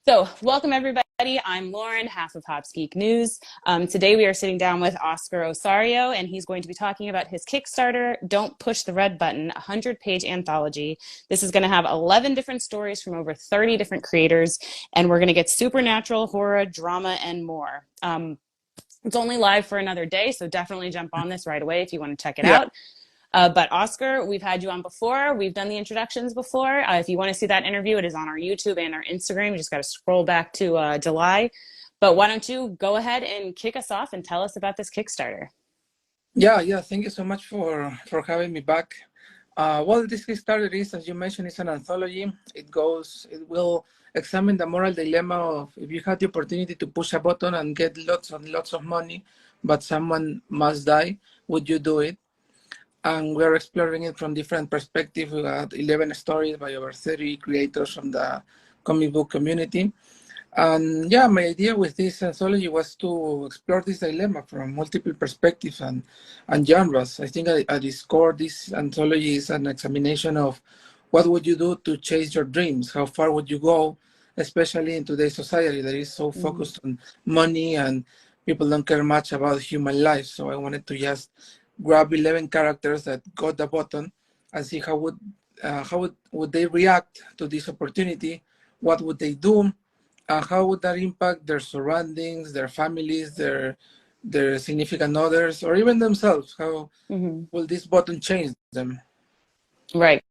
So, welcome everybody. I'm Lauren, half of Hops Geek News. Today we are sitting down with Oscar Osorio, and he's going to be talking about his Kickstarter, Don't Push the Red Button, a 100-page anthology. This is going to have 11 different stories from over 30 different creators, and we're going to get supernatural, horror, drama, and more. It's only live for another day, so definitely jump on this right away if you want to check it Yeah, out. But Oscar, we've had you on before. We've done the introductions before. If you want to see that interview, it is on our YouTube and our Instagram. You just got to scroll back to July. But why don't you go ahead and kick us off and tell us about this Kickstarter? yeah. Thank you so much for having me back. Well, this Kickstarter is, as you mentioned, it's an anthology. It will examine the moral dilemma of if you had the opportunity to push a button and get lots and lots of money, but someone must die, would you do it? And we're exploring it from different perspectives. We got 11 stories by over 30 creators from the comic book community. And yeah, my idea with this anthology was to explore this dilemma from multiple perspectives and genres. I think at its core, this anthology is an examination of what would you do to chase your dreams? How far would you go, especially in today's society that is so Mm-hmm. focused on money and people don't care much about human life. So I wanted to just grab 11 characters that got the button and see would they react to this opportunity? What would they do? How would that impact their surroundings, their families, their significant others, or even themselves? How Mm-hmm. will this button change them? Right.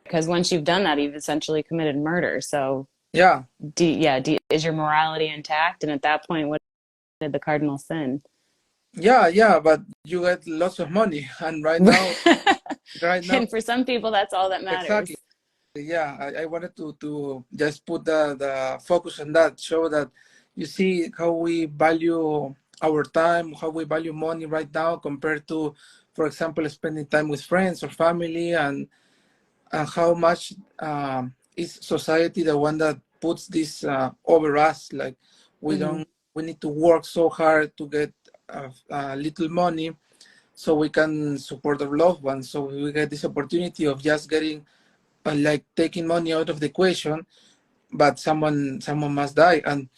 Because once you've done that, you've essentially committed murder. So, Yeah, is your morality intact? And at that point, what did the cardinal sin? yeah. But you get lots of money, and right now, And for some people, that's all that exactly. matters. Yeah, I wanted to just put the focus on that, show that you see how we value our time, how we value money right now compared to, for example, spending time with friends or family, and how much is society the one that puts this over us? Like we Mm-hmm. don't, we need to work so hard to get little money so we can support our loved ones. So we get this opportunity of just getting like taking money out of the equation, but someone must die. And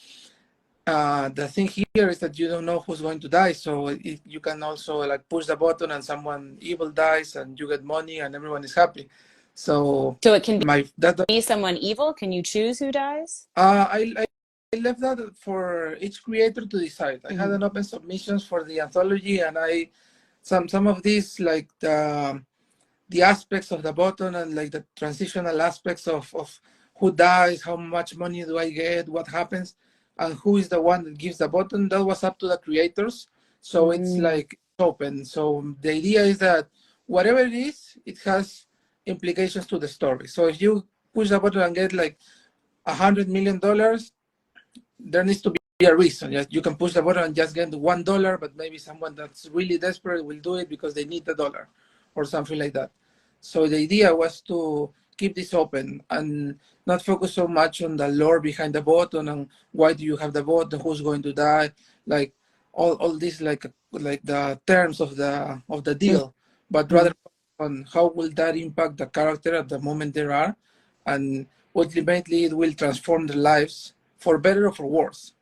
the thing here is that you don't know who's going to die. So you can also like push the button and someone evil dies and you get money and everyone is happy. So So it can my that be someone evil. Can you choose who dies? I left that for each creator to decide. I had Mm-hmm. an open submissions for the anthology, and I some of these like the aspects of the button and like the transitional aspects of who dies, how much money do I get, what happens, and who is the one that gives the button. That was up to the creators. So it's Mm. like open. So the idea is that whatever it is, it has implications to the story. So if you push the button and get like $100 million, there needs to be a reason. You can push the button and just get $1, but maybe someone that's really desperate will do it because they need the dollar or something like that. So the idea was to keep this open and not focus so much on the lore behind the button and why do you have the button, who's going to die, like all this like the terms of the deal, but rather Mm-hmm. on how will that impact the character at the moment there are, and ultimately it will transform their lives for better or for worse.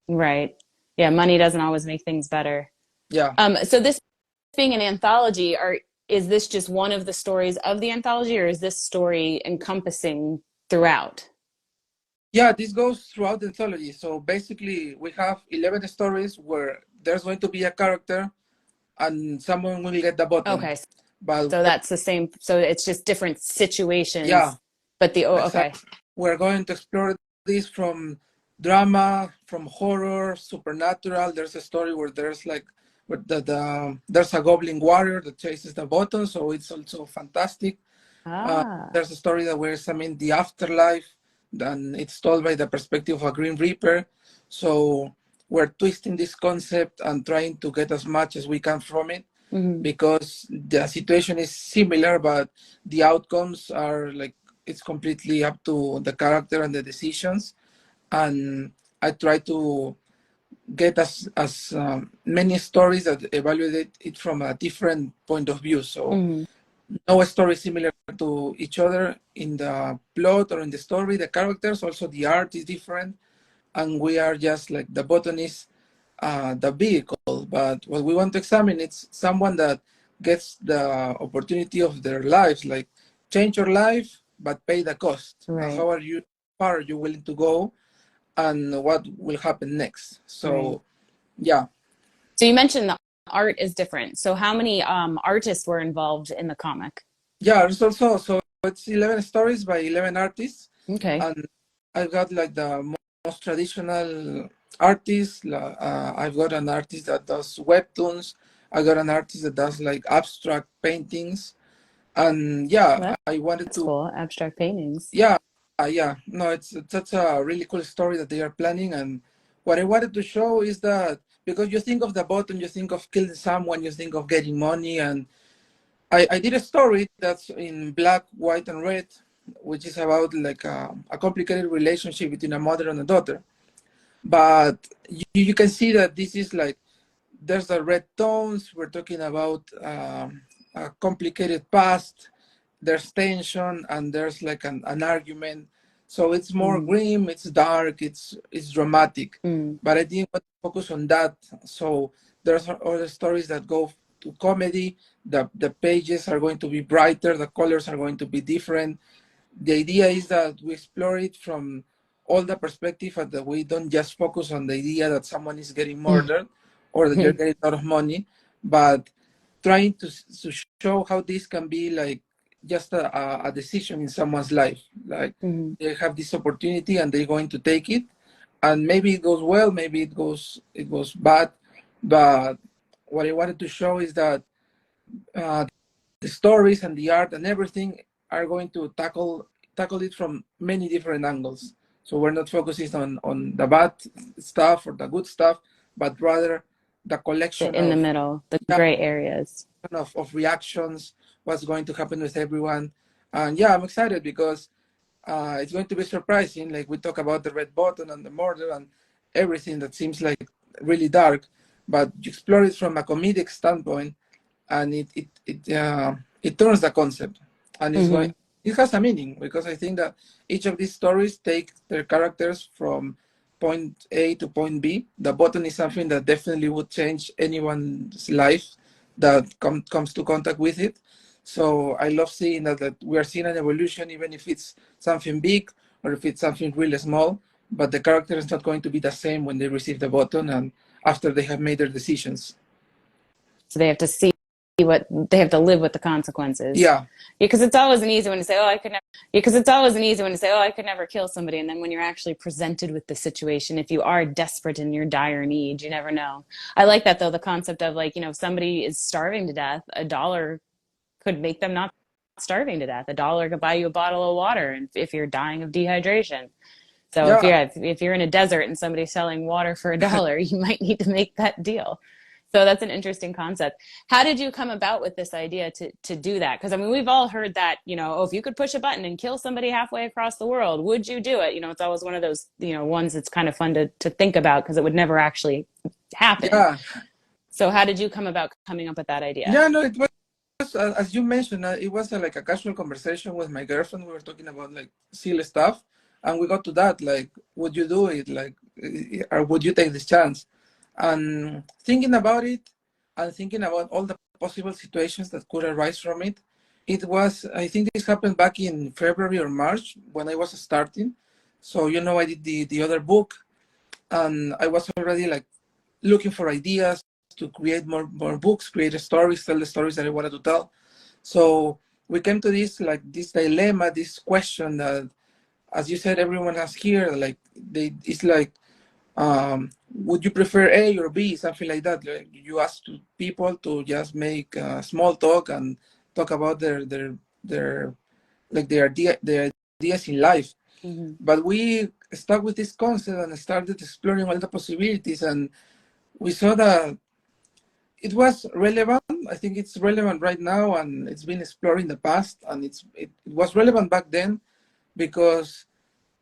Right. Yeah, money doesn't always make things better. Yeah. So this being an anthology, is this just one of the stories of the anthology, or is this story encompassing throughout? Yeah, this goes throughout the anthology. So basically, we have 11 stories where there's going to be a character and someone will get the button. Okay, But so that's the same. So it's just different yeah, situations, but okay. exactly. We're going to explore this from drama, from horror, supernatural. There's a story where there's like there's a goblin warrior that chases the button, so it's also fantastic. Ah, There's a story that we're examining the afterlife, and it's told by the perspective of a Green Reaper. So we're twisting this concept and trying to get as much as we can from it hmm. because the situation is similar, but the outcomes are like it's completely up to the character and the decisions. And I try to get as many stories that evaluate it from a different point of view. So Hmm. no story similar to each other in the plot or in the story. The characters, also the art is different, and we are just like the botanist, the vehicle. But what we want to examine is someone that gets the opportunity of their lives, like change your life but pay the cost. Right. How are you? Far are you willing to go, and what will happen next? Right. So yeah, So you mentioned the art is different. So how many artists were involved in the comic? yeah. It's also so it's 11 stories by 11 artists, Okay. and I've got like the most traditional artists. I've got an artist that does webtoons. I got an artist that does like abstract paintings, and yeah, Well, I wanted that's to, cool. Abstract paintings. yeah, yeah. No, it's that's a really cool story that they are planning, and what I wanted to show is that because you think of the button, you think of killing someone, you think of getting money, and I did a story that's in black, white, and red, which is about like a complicated relationship between a mother and a daughter. But you can see that this is like there's the red tones. We're talking about a complicated past. There's tension and there's like an argument. So it's more Mm. grim. It's dark. It's dramatic. Mm. But I didn't want to focus on that. So there's other stories that go to comedy. The pages are going to be brighter. The colors are going to be different. The idea is that we explore it from all the perspective and that we don't just focus on the idea that someone is getting murdered or that you're getting a lot of money, but trying to show how this can be like just a decision in someone's life. Like Mm. they have this opportunity and they're going to take it, and maybe it goes well, maybe it goes bad, but what I wanted to show is that uh, the stories and the art and everything are going to tackle it from many different angles. So we're not focusing on the bad stuff or the good stuff, but rather the collection In the middle, the yeah, gray areas. of reactions, what's going to happen with everyone. And yeah, I'm excited because it's going to be surprising. Like we talk about the red button and the murder and everything that seems like really dark, but you explore it from a comedic standpoint, and it turns the concept, and Hmm. it has a meaning because I think that each of these stories take their characters from point A to point B. The button is something that definitely would change anyone's life that comes to contact with it. So I love seeing that we are seeing an evolution, even if it's something big or if it's something really small. But the character is not going to be the same when they receive the button and after they have made their decisions. So they have to see what they have to live with the consequences. Yeah, Yeah, because it's always an easy one to say, "Oh, I could never." Yeah, because it's always an easy one to say, "Oh, I could never kill somebody," and then when you're actually presented with the situation, if you are desperate in your dire need, you never know. I like that though, the concept of like, if somebody is starving to death, a dollar could make them not starving to death. A dollar could buy you a bottle of water, and if you're dying of dehydration. So yeah. if you're in a desert and somebody's selling water for a dollar, you might need to make that deal. So that's an interesting concept. How did you come about with this idea to do that? Because I mean, we've all heard that, oh, if you could push a button and kill somebody halfway across the world, would you do it? It's always one of those, ones that's kind of fun to think about because it would never actually happen. Yeah, So how did you come about coming up with that idea? yeah, no, it was as you mentioned, it was like a casual conversation with my girlfriend. We were talking about like silly stuff, and we got to that like, would you do it? Like, or would you take this chance? And thinking about it, and thinking about all the possible situations that could arise from it, it was. I think this happened back in February or March when I was starting. So I did the other book, and I was already like looking for ideas to create more books, create stories, tell the stories that I wanted to tell. So we came to this dilemma, this question that, as you said, everyone has here. Like it's like, would you prefer A or B, something like that. Like you ask people to just make small talk and talk about their like their ideas in life. Mm-hmm. But we stuck with this concept and started exploring all the possibilities, and we saw that it was relevant. I think it's relevant right now, and it's been explored in the past, and it was relevant back then because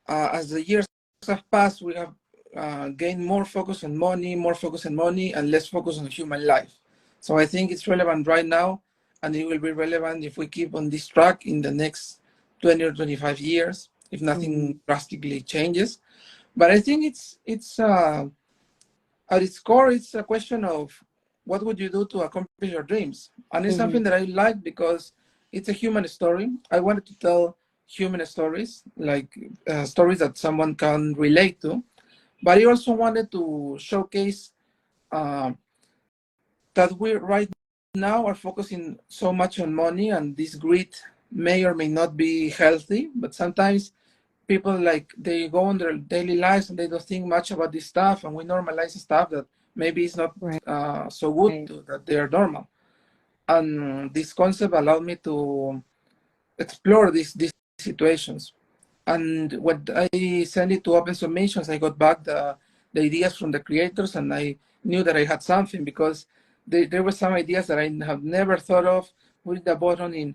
as the years have passed, we have gained more focus on money, and less focus on human life. So I think it's relevant right now, and it will be relevant if we keep on this track in the next 20 or 25 years, if Mm-hmm. nothing drastically changes. But I think it's at its core, it's a question of what would you do to accomplish your dreams, and it's Mm-hmm. something that I like because it's a human story. I wanted to tell human stories, like stories that someone can relate to, but I also wanted to showcase uh, that we right now are focusing so much on money, and this greed may or may not be healthy, but sometimes people like they go on their daily lives and they don't think much about this stuff, and we normalize stuff that maybe is not Right. so good to, that they are normal. And this concept allowed me to explore these situations. And when I sent it to open submissions, I got back the ideas from the creators, and I knew that I had something because there were some ideas that I have never thought of, putting the button in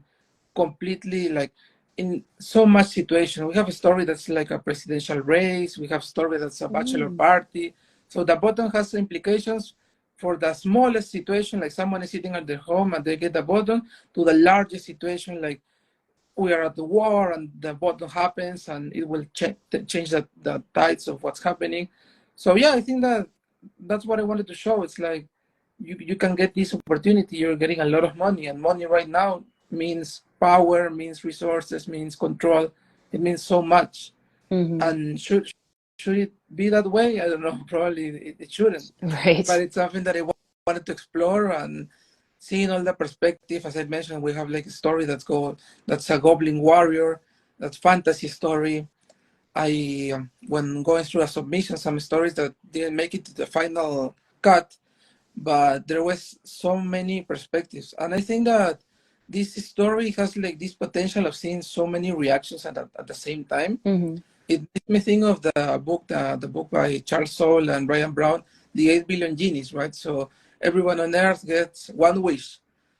completely like in so much situation. We have a story that's like a presidential race. We have a story that's a bachelor Mm. party. So the button has implications for the smallest situation, like someone is sitting at their home and they get the button, to the largest situation, like we are at the war and the bottom happens and it will change the tides of what's happening. So yeah, I think that that's what I wanted to show. It's like you can get this opportunity, you're getting a lot of money, and money right now means power, means resources, means control. It means so much. Mm-hmm. And should it be that way? I don't know. Probably it shouldn't. But Right. it's something that I wanted to explore, and seeing all the perspective. As I mentioned, we have like a story that's a goblin warrior, that's fantasy story. I when going through a submission, some stories that didn't make it to the final cut, but there was so many perspectives, and I think that this story has like this potential of seeing so many reactions at the same time. Mm-hmm. It made me think of the book by Charles Soule and Brian Brown, The 8 Billion Genies, right? So everyone on earth gets one wish.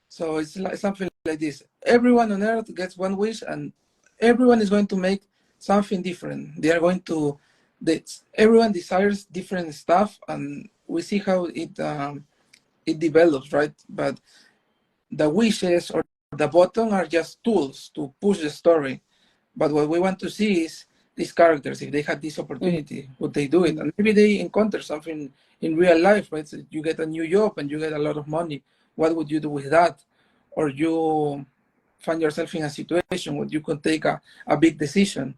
So it's like something like this. Everyone on earth gets one wish, and everyone is going to make something different. They are going to, everyone desires different stuff, and we see how it develops, right? But the wishes or the button are just tools to push the story. But what we want to see is these characters, if they had this opportunity, would they do it? Mm-hmm. And maybe they encounter something in real life, right? So you get a new job and you get a lot of money. What would you do with that? Or you find yourself in a situation where you could take a big decision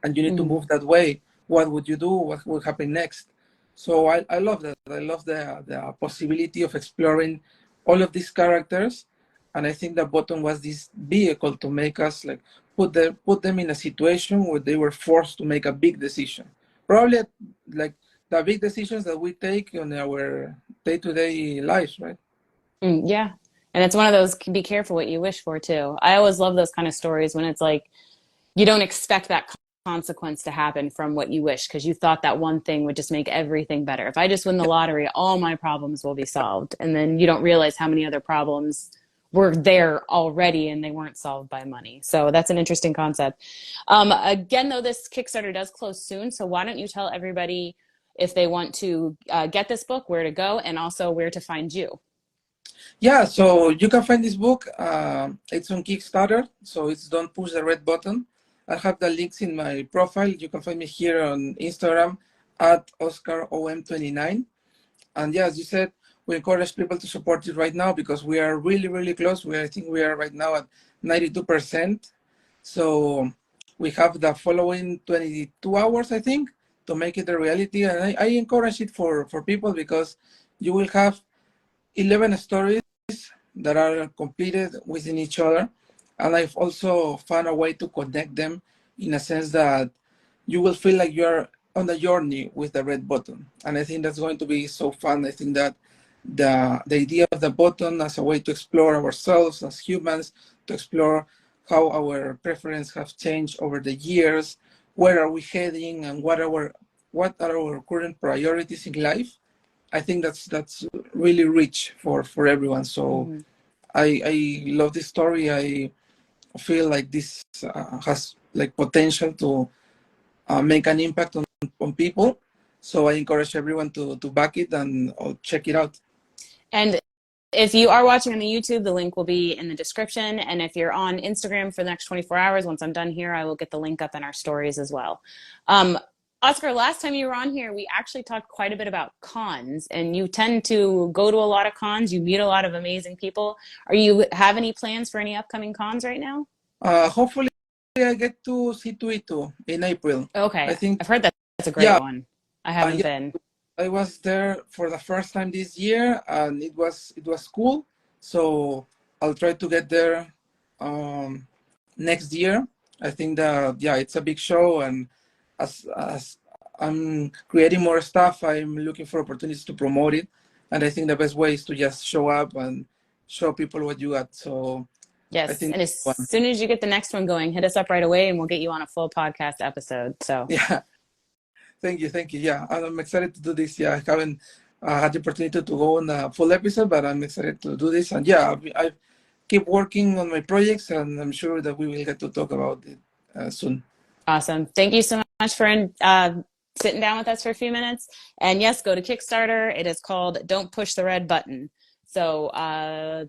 and you need to Mm-hmm. move that way. What would you do? What will happen next? So I love that. I love the possibility of exploring all of these characters. And I think the button was this vehicle to make us like put them in a situation where they were forced to make a big decision. Probably like the big decisions that we take in our day-to-day lives, right? Mm, yeah. And it's one of those be careful what you wish for too. I always love those kind of stories when it's like you don't expect that consequence to happen from what you wish because you thought that one thing would just make everything better. If I just win the Yeah. lottery, all my problems will be solved. And then you don't realize how many other problems were there already and they weren't solved by money. So that's an interesting concept. Again, though, this Kickstarter does close soon. So why don't you tell everybody if they want to get this book, where to go, and also where to find you? Yeah, so you can find this book. It's on Kickstarter, so it's Don't Push the Red Button. I have the links in my profile. You can find me here on Instagram at OscarOM29. And yeah, as you said, we encourage people to support it right now because we are really, really close. I think we are right now at 92%. So we have the following 22 hours, I think, to make it a reality. And I encourage it for people because you will have 11 stories that are completed within each other. And I've also found a way to connect them in a sense that you will feel like you're on the journey with the red button. And I think that's going to be so fun. I think that the idea of the button as a way to explore ourselves as humans, to explore how our preferences have changed over the years, where are we heading, and what are our current priorities in life. I think that's really rich for everyone. So Mm-hmm. I love this story. I feel like this has like potential to make an impact on people. So I encourage everyone to back it and check it out. And if you are watching on the YouTube, the link will be in the description. And if you're on Instagram for the next 24 hours, once I'm done here, I will get the link up in our stories as well. Oscar, last time you were on here, we actually talked quite a bit about cons, and you tend to go to a lot of cons. You meet a lot of amazing people. Are you have any plans for any upcoming cons right now? Hopefully, I get to see Tuitu in April. I Okay, think, I've heard that that's a great yeah, one. I haven't yeah. been. I was there for the first time this year, and it was cool. So I'll try to get there um, next year. I think that yeah, it's a big show, and as I'm creating more stuff, I'm looking for opportunities to promote it. And I think the best way is to just show up and show people what you got. So I Yes, think and as that's one. soon as you get the next one going, hit us up right away, and we'll get you on a full podcast episode. So. Yeah, thank you, thank you. Yeah, and I'm excited to do this. Yeah, I haven't had the opportunity to go on a full episode, but I'm excited to do this. And yeah, I keep working on my projects, and I'm sure that we will get to talk about it soon. Awesome. Thank you so much for sitting down with us for a few minutes. And yes, go to Kickstarter. It is called Don't Push the Red Button. So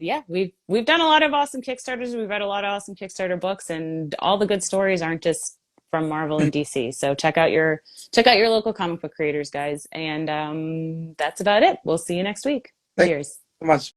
yeah, we've done a lot of awesome Kickstarters. We've read a lot of awesome Kickstarter books, and all the good stories aren't just from Marvel and DC. So check out your local comic book creators, guys. And that's about it. We'll see you next week. Thank you Cheers. so much.